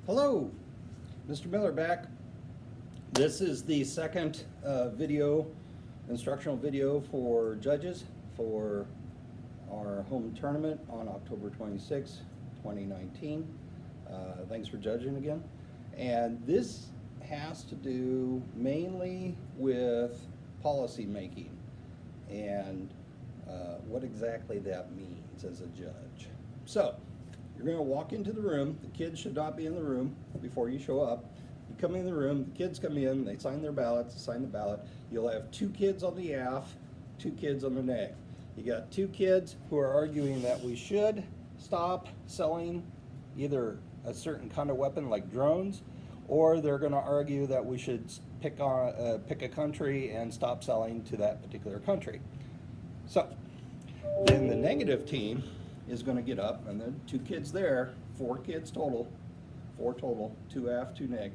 Hello, Mr. Miller back. This is the second instructional video for judges for our home tournament on October 26, 2019. Thanks for judging again. And this has to do mainly with policy making and what exactly that means as a judge. So, you're going to walk into the room. The kids should not be in the room before you show up. You come in the room, the kids come in, they sign their ballots, sign the ballot. You'll have 2 kids on the AF, 2 kids on the neg. You got 2 kids who are arguing that we should stop selling either a certain kind of weapon like drones, or they're going to argue that we should pick a country and stop selling to that particular country. So, then the negative team is going to get up, and then 2 kids there, 4 kids total, 4 total, 2 AF, 2 neg.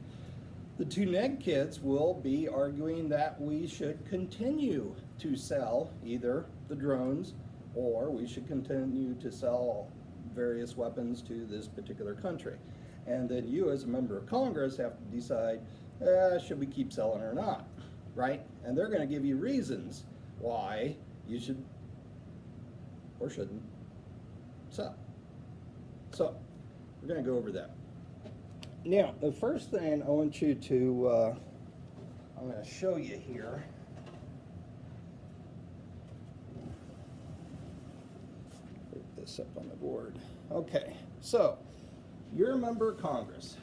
The 2 neg kids will be arguing that we should continue to sell either the drones or we should continue to sell various weapons to this particular country. And then you as a member of Congress have to decide, should we keep selling or not, right? And they're going to give you reasons why you should or shouldn't sell. So, we're going to go over that. Now, the first thing I want you to, I'm going to show you here. Put this up on the board. Okay, so you're a member of Congress,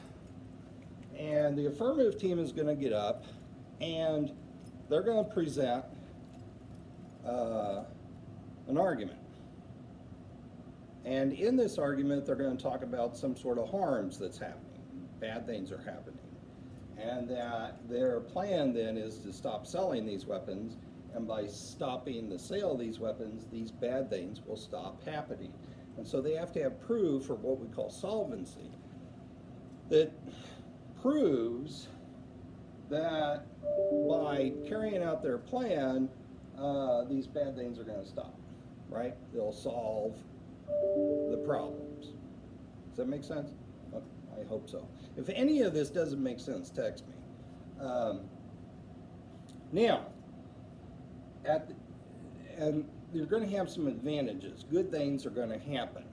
and the affirmative team is going to get up, and they're going to present an argument. And in this argument, they're going to talk about some sort of harms that's happening. Bad things are happening. And that their plan then is to stop selling these weapons, and by stopping the sale of these weapons, these bad things will stop happening. And so they have to have proof, or what we call solvency, that proves that by carrying out their plan, these bad things are going to stop, right? They'll solve the problems. Does that make sense? I hope so. If any of this doesn't make sense, text me. Now, and you're going to have some advantages. Good things are going to happen.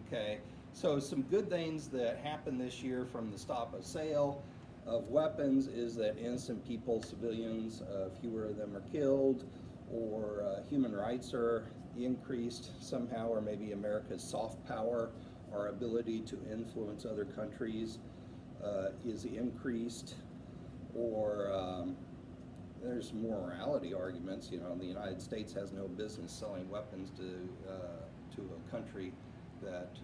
Okay, so some good things that happen this year from the stop of sale of weapons is that innocent people, civilians, fewer of them are killed, or human rights are increased somehow, or maybe America's soft power, our ability to influence other countries is increased, or there's morality arguments. You know, the United States has no business selling weapons to a country that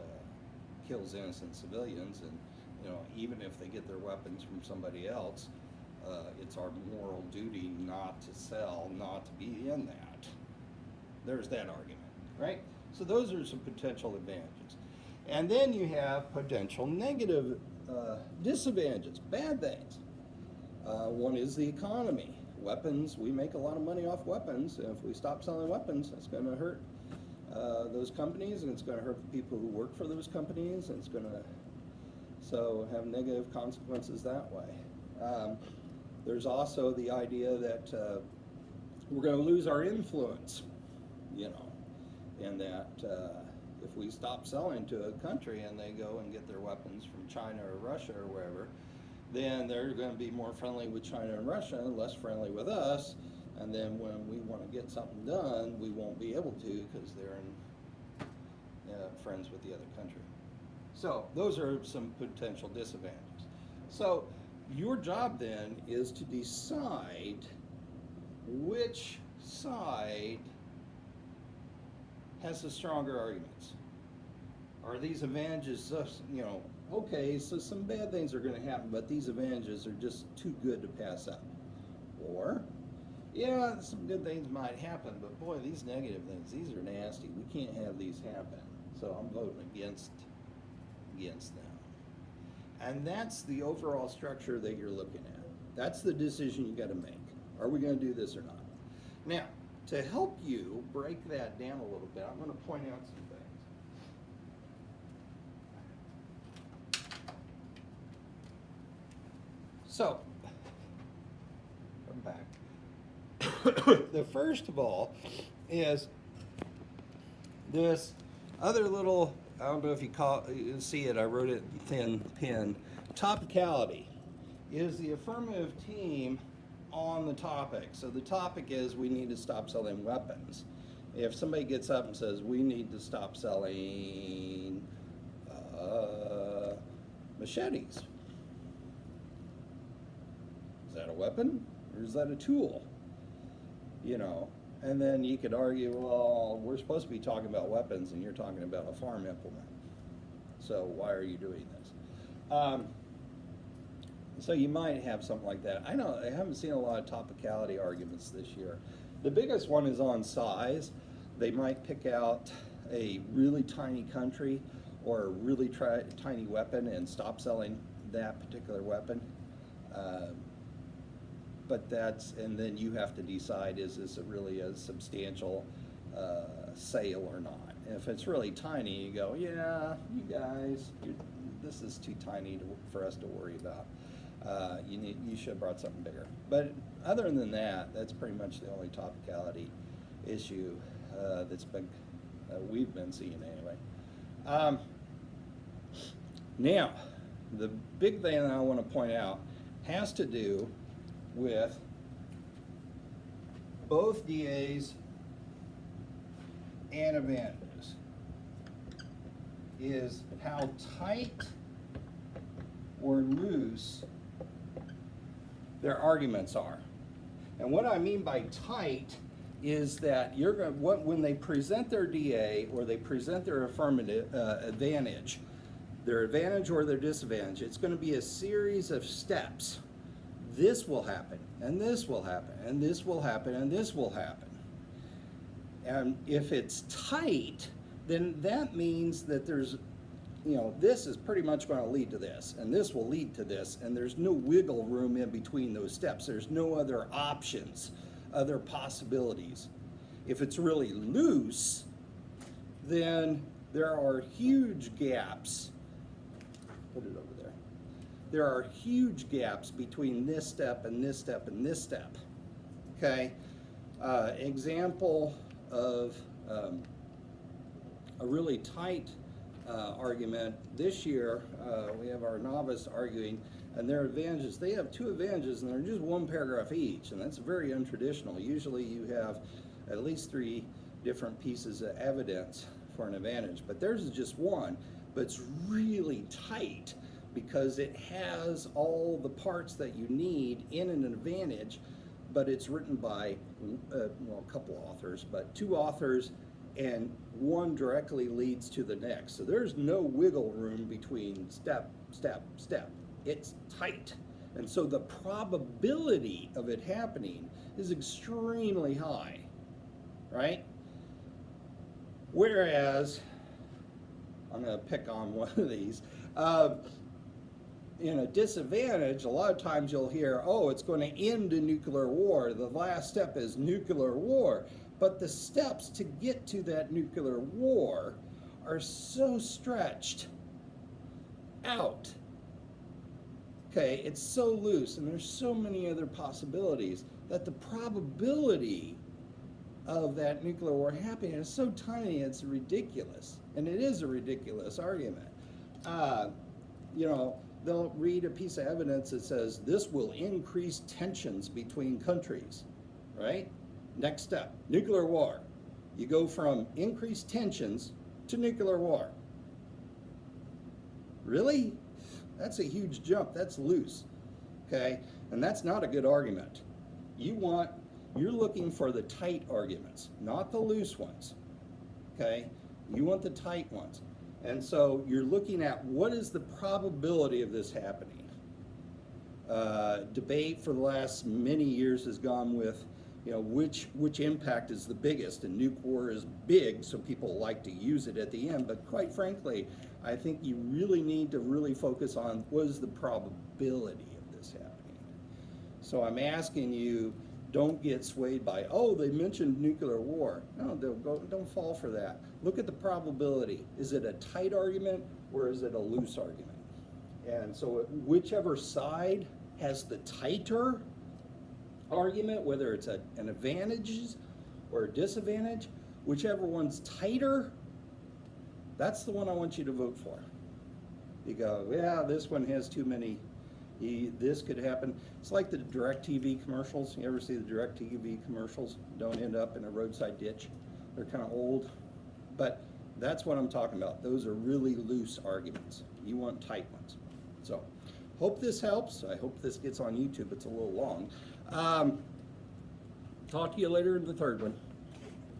kills innocent civilians, and you know, even if they get their weapons from somebody else, it's our moral duty not to sell, not to be in that. There's that argument, right? So those are some potential advantages. And then you have potential negative disadvantages, bad things. One is the economy. Weapons, we make a lot of money off weapons, and if we stop selling weapons, it's going to hurt those companies, and it's going to hurt the people who work for those companies, and it's going to have negative consequences that way. There's also the idea that we're going to lose our influence, you know, and that if we stop selling to a country and they go and get their weapons from China or Russia or wherever, then they're going to be more friendly with China and Russia and less friendly with us, and then when we want to get something done, we won't be able to because they're friends with the other country. So those are some potential disadvantages. So your job then is to decide which side has the stronger arguments. Are these advantages, you know, okay, so some bad things are going to happen, but these advantages are just too good to pass up. Or, yeah, some good things might happen, but boy, these negative things, these are nasty. We can't have these happen. So I'm voting against them. And that's the overall structure that you're looking at. That's the decision you got to make. Are we going to do this or not? Now, to help you break that down a little bit, I'm going to point out some things. So, I'm back. The first of all is this other little, I don't know if you see it, I wrote it in thin pen. Topicality is the affirmative team on the topic. So the topic is we need to stop selling weapons. If somebody gets up and says we need to stop selling machetes, is that a weapon or is that a tool? You know, and then you could argue, well, we're supposed to be talking about weapons and you're talking about a farm implement. So why are you doing this? So you might have something like that. I haven't seen a lot of topicality arguments this year. The biggest one is on size. They might pick out a really tiny country or a really tiny weapon and stop selling that particular weapon. But and then you have to decide, is this really a substantial sale or not? And if it's really tiny, you go, yeah, you guys, this is too tiny for us to worry about. You should have brought something bigger. But other than that, that's pretty much the only topicality issue we've been seeing anyway. Now, the big thing that I want to point out has to do with both DAs and advantages, is how tight or loose their arguments are. And what I mean by tight is that when they present their DA or they present their affirmative advantage, their advantage or their disadvantage, it's going to be a series of steps. This will happen, and this will happen, and this will happen, and this will happen. And if it's tight, then that means that there's, this is pretty much going to lead to this, and this will lead to this, and there's no wiggle room in between those steps. There's no other options, other possibilities. If it's really loose, then there are huge gaps. Put it over there. There are huge gaps between this step and this step and this step. Okay? Example of a really tight argument. This year, we have our novice arguing, and their advantages, they have two advantages, and they're just one paragraph each, and that's very untraditional. Usually you have at least 3 different pieces of evidence for an advantage, but theirs is just one, but it's really tight because it has all the parts that you need in an advantage, but it's written by, a couple authors, but 2 authors, and one directly leads to the next. So there's no wiggle room between step, step, step. It's tight. And so the probability of it happening is extremely high, right? Whereas, I'm going to pick on one of these, in a disadvantage, a lot of times you'll hear, oh, it's going to end a nuclear war. The last step is nuclear war. But the steps to get to that nuclear war are so stretched out. Okay, it's so loose, and there's so many other possibilities that the probability of that nuclear war happening is so tiny, it's ridiculous. And it is a ridiculous argument. They'll read a piece of evidence that says this will increase tensions between countries, right? Next step, nuclear war. You go from increased tensions to nuclear war. Really? That's a huge jump. That's loose. Okay? And that's not a good argument. You're looking for the tight arguments, not the loose ones. Okay? You want the tight ones. And so you're looking at what is the probability of this happening. Debate for the last many years has gone with, which impact is the biggest, and nuke war is big, so people like to use it at the end. But quite frankly, I think you really need to really focus on what is the probability of this happening. So I'm asking you, don't get swayed by, oh, they mentioned nuclear war. No, don't fall for that. Look at the probability. Is it a tight argument or is it a loose argument? And so whichever side has the tighter argument, whether it's an advantage or a disadvantage, whichever one's tighter, that's the one I want you to vote for. You go, yeah, this one has too many, this could happen. It's like the DirecTV commercials. You ever see the DirecTV commercials? Don't end up in a roadside ditch. They're kind of old, but that's what I'm talking about. Those are really loose arguments. You want tight ones. So, hope this helps. I hope this gets on YouTube. It's a little long. Talk to you later in the third one.